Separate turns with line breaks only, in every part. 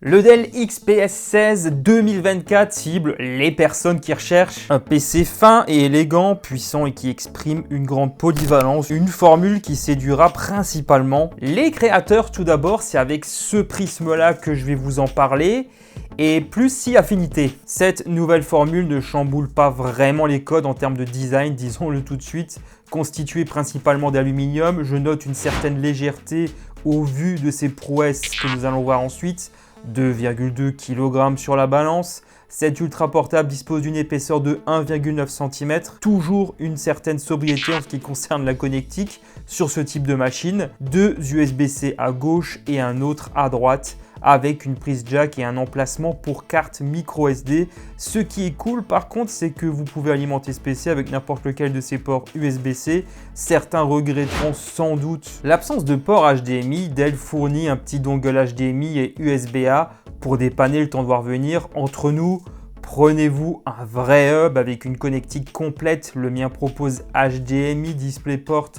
Le Dell XPS 16 2024 cible les personnes qui recherchent un PC fin et élégant, puissant et qui exprime une grande polyvalence, une formule qui séduira principalement les créateurs. Tout d'abord, c'est avec ce prisme-là que je vais vous en parler et plus si affinité. Cette nouvelle formule ne chamboule pas vraiment les codes en termes de design, disons-le tout de suite. Constituée principalement d'aluminium, je note une certaine légèreté au vu de ces prouesses que nous allons voir ensuite. 2,2 kg sur la balance. Cet ultra portable dispose d'une épaisseur de 1,9 cm. Toujours une certaine sobriété en ce qui concerne la connectique sur ce type de machine. 2 USB-C à gauche et un autre à droite, avec une prise jack et un emplacement pour carte micro SD. Ce qui est cool par contre, c'est que vous pouvez alimenter ce PC avec n'importe lequel de ces ports USB-C. Certains regretteront sans doute l'absence de port HDMI. Dell fournit un petit dongle HDMI et USB-A pour dépanner le temps de voir venir. Entre nous, prenez-vous un vrai hub avec une connectique complète. Le mien propose HDMI, DisplayPort,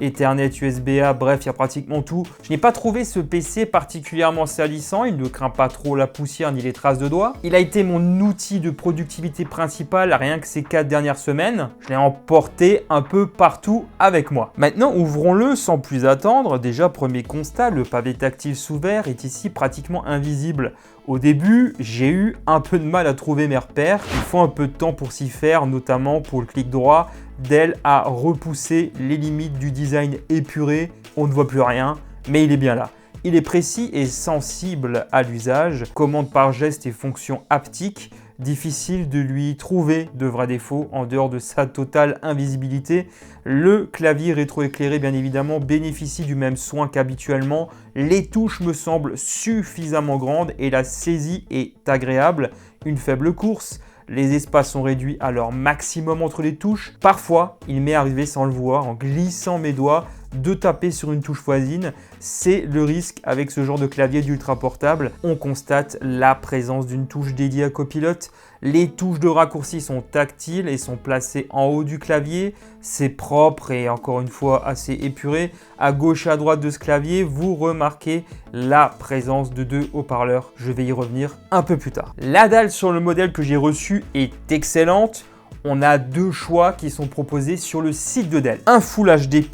Ethernet, USB-A, bref, il y a pratiquement tout. Je n'ai pas trouvé ce PC particulièrement salissant, il ne craint pas trop la poussière ni les traces de doigts. Il a été mon outil de productivité principal rien que ces 4 dernières semaines. Je l'ai emporté un peu partout avec moi. Maintenant, ouvrons-le sans plus attendre. Déjà, premier constat, le pavé tactile sous verre est ici pratiquement invisible. Au début, j'ai eu un peu de mal à trouver mes repères. Il faut un peu de temps pour s'y faire, notamment pour le clic droit. Dell a repoussé les limites du design épuré. On ne voit plus rien, mais il est bien là. Il est précis et sensible à l'usage. Commande par geste et fonction haptique. Difficile de lui trouver de vrais défauts en dehors de sa totale invisibilité. Le clavier rétroéclairé, bien évidemment, bénéficie du même soin qu'habituellement. Les touches me semblent suffisamment grandes et la saisie est agréable. Une faible course. Les espaces sont réduits à leur maximum entre les touches. Parfois, il m'est arrivé sans le voir, en glissant mes doigts, de taper sur une touche voisine. C'est le risque avec ce genre de clavier d'ultra portable. On constate la présence d'une touche dédiée à copilote. Les touches de raccourci sont tactiles et sont placées en haut du clavier. C'est propre et encore une fois assez épuré. À gauche et à droite de ce clavier, vous remarquez la présence de 2 haut-parleurs. Je vais y revenir un peu plus tard. La dalle sur le modèle que j'ai reçu est excellente. On a 2 choix qui sont proposés sur le site de Dell. Un Full HD+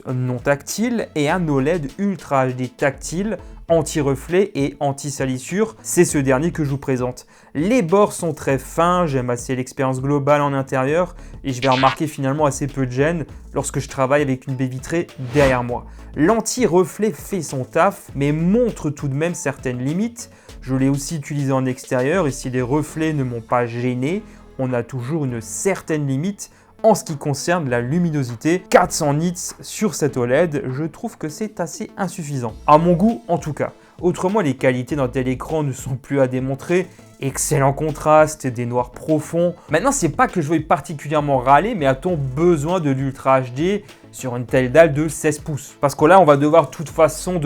non tactile et un OLED Ultra HD tactile, anti-reflet et anti-salissure. C'est ce dernier que je vous présente. Les bords sont très fins, j'aime assez l'expérience globale en intérieur et je vais remarquer finalement assez peu de gêne lorsque je travaille avec une baie vitrée derrière moi. L'anti-reflet fait son taf mais montre tout de même certaines limites. Je l'ai aussi utilisé en extérieur et si les reflets ne m'ont pas gêné, on a toujours une certaine limite en ce qui concerne la luminosité. 400 nits sur cet OLED, je trouve que c'est assez insuffisant. À mon goût en tout cas. Autrement, les qualités d'un tel écran ne sont plus à démontrer. Excellent contraste, des noirs profonds. Maintenant, c'est pas que je vais particulièrement râler, mais a-t-on besoin de l'Ultra HD sur une telle dalle de 16 pouces? Parce que là, on va devoir de toute façon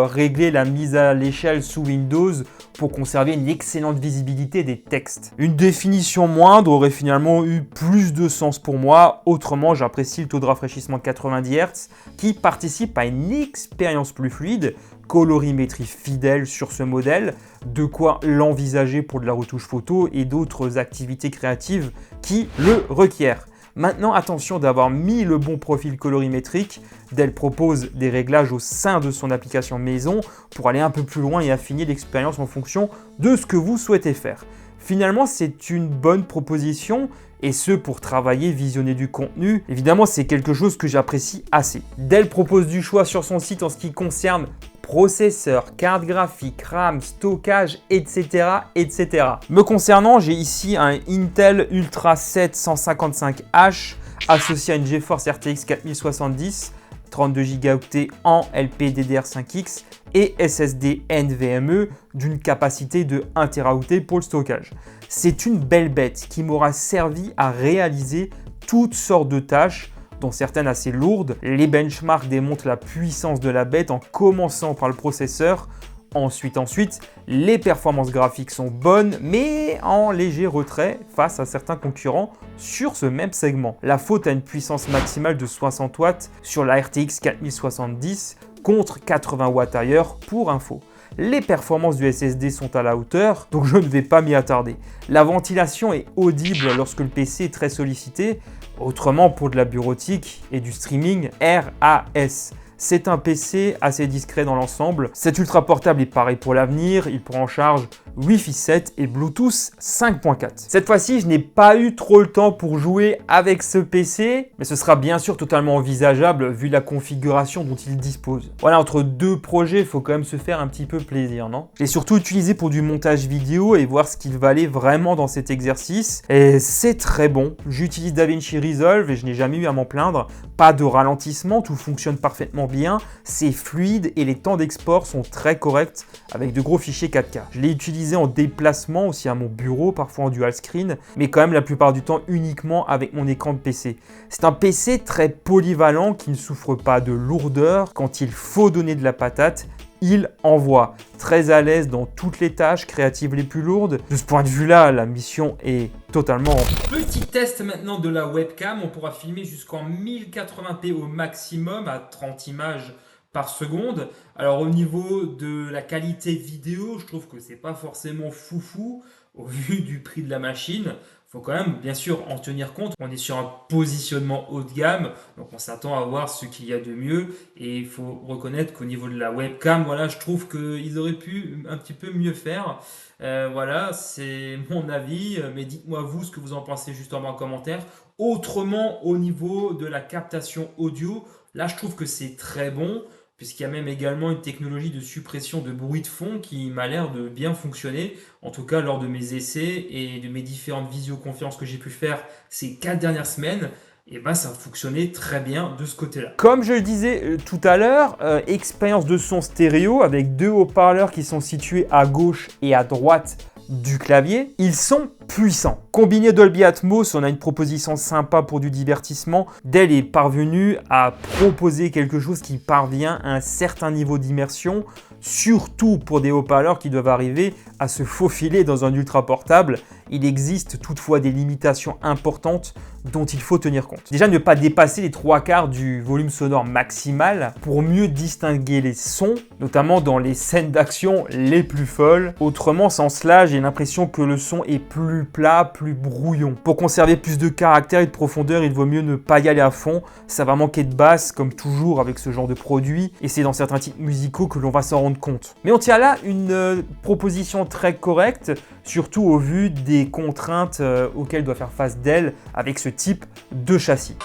régler la mise à l'échelle sous Windows pour conserver une excellente visibilité des textes. Une définition moindre aurait finalement eu plus de sens pour moi. Autrement, j'apprécie le taux de rafraîchissement de 90 Hz qui participe à une expérience plus fluide. Colorimétrie fidèle sur ce modèle, de quoi l'envisager pour de la retouche photo et d'autres activités créatives qui le requièrent. Maintenant, attention d'avoir mis le bon profil colorimétrique. Dell propose des réglages au sein de son application maison pour aller un peu plus loin et affiner l'expérience en fonction de ce que vous souhaitez faire. Finalement, c'est une bonne proposition et ce pour travailler, visionner du contenu. Évidemment, c'est quelque chose que j'apprécie assez. Dell propose du choix sur son site en ce qui concerne processeur, carte graphique, RAM, stockage, etc., etc. Me concernant, j'ai ici un Intel Ultra 7 155H associé à une GeForce RTX 4070, 32 Go en LPDDR5X et SSD NVMe d'une capacité de 1 TB pour le stockage. C'est une belle bête qui m'aura servi à réaliser toutes sortes de tâches, dont certaines assez lourdes. Les benchmarks démontrent la puissance de la bête en commençant par le processeur. Ensuite, les performances graphiques sont bonnes, mais en léger retrait face à certains concurrents sur ce même segment. La faute a une puissance maximale de 60 watts sur la RTX 4070 contre 80 watts ailleurs pour info. les performances du SSD sont à la hauteur, donc je ne vais pas m'y attarder. La ventilation est audible lorsque le PC est très sollicité, autrement pour de la bureautique et du streaming, RAS. C'est un PC assez discret dans l'ensemble. Cet ultra portable est pareil pour l'avenir, il prend en charge Wi-Fi 7 et Bluetooth 5.4. Cette fois-ci, je n'ai pas eu trop le temps pour jouer avec ce PC, mais ce sera bien sûr totalement envisageable vu la configuration dont il dispose. Voilà, entre deux projets, il faut quand même se faire un petit peu plaisir, non? Je l'ai surtout utilisé pour du montage vidéo et voir ce qu'il valait vraiment dans cet exercice. Et c'est très bon. J'utilise DaVinci Resolve et je n'ai jamais eu à m'en plaindre. Pas de ralentissement, tout fonctionne parfaitement bien, c'est fluide et les temps d'export sont très corrects avec de gros fichiers 4K. Je l'ai utilisé en déplacement aussi à mon bureau, parfois en dual screen, mais quand même la plupart du temps uniquement avec mon écran de PC. C'est un PC très polyvalent qui ne souffre pas de lourdeur. Quand il faut donner de la patate, il envoie. Très à l'aise dans toutes les tâches créatives les plus lourdes. De ce point de vue-là, la mission est totalement remplie. Petit test maintenant de la webcam. On pourra filmer jusqu'en 1080p au maximum à 30 images par seconde. Alors au niveau de la qualité vidéo, je trouve que c'est pas forcément foufou au vu du prix de la machine. Il faut quand même bien sûr en tenir compte. On est sur un positionnement haut de gamme, donc on s'attend à voir ce qu'il y a de mieux. Et il faut reconnaître qu'au niveau de la webcam, voilà, je trouve qu'ils auraient pu un petit peu mieux faire. Voilà, c'est mon avis, mais dites-moi vous ce que vous en pensez justement en commentaire. Autrement, au niveau de la captation audio, là je trouve que c'est très bon, puisqu'il y a même également une technologie de suppression de bruit de fond qui m'a l'air de bien fonctionner. En tout cas, lors de mes essais et de mes différentes visioconférences que j'ai pu faire ces 4 dernières semaines, et ben ça a fonctionné très bien de ce côté-là. Comme je le disais tout à l'heure, expérience de son stéréo avec 2 haut-parleurs qui sont situés à gauche et à droite du clavier. Ils sont puissants. Combiné Dolby Atmos, on a une proposition sympa pour du divertissement. Dell est parvenu à proposer quelque chose qui parvient à un certain niveau d'immersion, surtout pour des haut-parleurs qui doivent arriver à se faufiler dans un ultra portable. Il existe toutefois des limitations importantes dont il faut tenir compte. Déjà, ne pas dépasser les 3/4 du volume sonore maximal pour mieux distinguer les sons, notamment dans les scènes d'action les plus folles. Autrement, sans cela, j'ai l'impression que le son est plus plat, plus brouillon. Pour conserver plus de caractère et de profondeur, il vaut mieux ne pas y aller à fond. Ça va manquer de basse, comme toujours avec ce genre de produit, et c'est dans certains types musicaux que l'on va s'en rendre compte. Mais on tient là une proposition très correcte, surtout au vu des contraintes auxquelles doit faire face Dell avec ce type de châssis.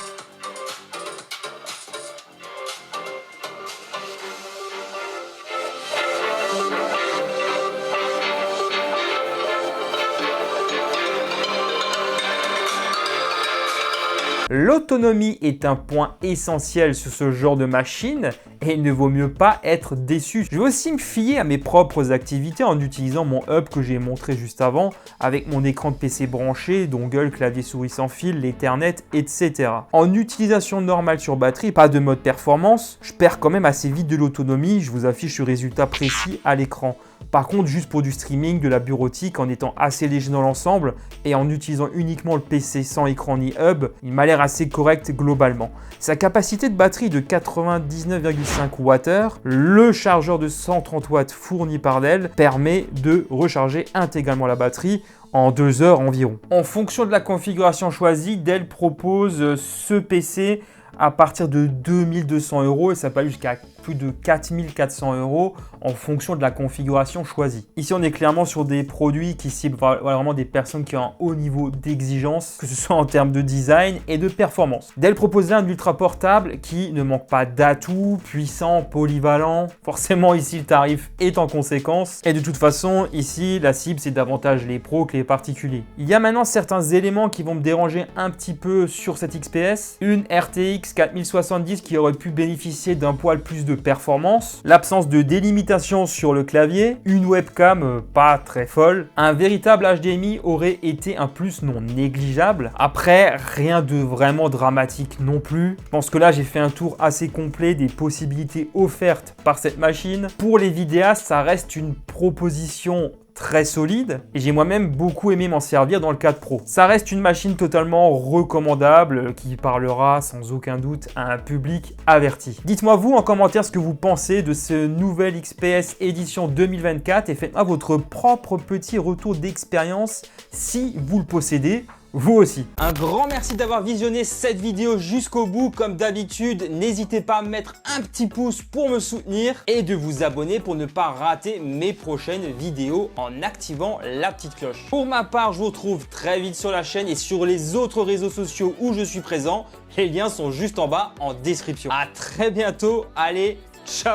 L'autonomie est un point essentiel sur ce genre de machine et il ne vaut mieux pas être déçu. Je vais aussi me fier à mes propres activités en utilisant mon hub que j'ai montré juste avant avec mon écran de PC branché, dongle, clavier souris sans fil, l'Ethernet, etc. En utilisation normale sur batterie, pas de mode performance, je perds quand même assez vite de l'autonomie, je vous affiche le résultat précis à l'écran. Par contre, juste pour du streaming, de la bureautique, en étant assez léger dans l'ensemble et en utilisant uniquement le PC sans écran ni hub, il m'a l'air assez correct globalement. Sa capacité de batterie de 99,5 Wh, le chargeur de 130 watts fourni par Dell permet de recharger intégralement la batterie en 2 heures environ. En fonction de la configuration choisie, Dell propose ce PC à partir de 2200 € et ça peut aller jusqu'à plus de 4400 € en fonction de la configuration choisie. Ici, on est clairement sur des produits qui ciblent vraiment des personnes qui ont un haut niveau d'exigence, que ce soit en termes de design et de performance. Dell proposait un ultra portable qui ne manque pas d'atouts, puissant, polyvalent. Forcément, ici, le tarif est en conséquence. Et de toute façon, ici, la cible, c'est davantage les pros que les particuliers. Il y a maintenant certains éléments qui vont me déranger un petit peu sur cette XPS. Une RTX 4070 qui aurait pu bénéficier d'un poil plus de performance, l'absence de délimitation sur le clavier, une webcam pas très folle, un véritable HDMI aurait été un plus non négligeable. Après, rien de vraiment dramatique non plus. Je pense que là, j'ai fait un tour assez complet des possibilités offertes par cette machine. Pour les vidéastes, ça reste une proposition très solide et j'ai moi-même beaucoup aimé m'en servir dans le cadre pro. Ça reste une machine totalement recommandable qui parlera sans aucun doute à un public averti. Dites-moi vous en commentaire ce que vous pensez de ce nouvel XPS édition 2024 et faites-moi votre propre petit retour d'expérience si vous le possédez. Vous aussi. Un grand merci d'avoir visionné cette vidéo jusqu'au bout. Comme d'habitude, n'hésitez pas à mettre un petit pouce pour me soutenir et de vous abonner pour ne pas rater mes prochaines vidéos en activant la petite cloche. Pour ma part, je vous retrouve très vite sur la chaîne et sur les autres réseaux sociaux où je suis présent. Les liens sont juste en bas en description. À très bientôt. Allez, ciao!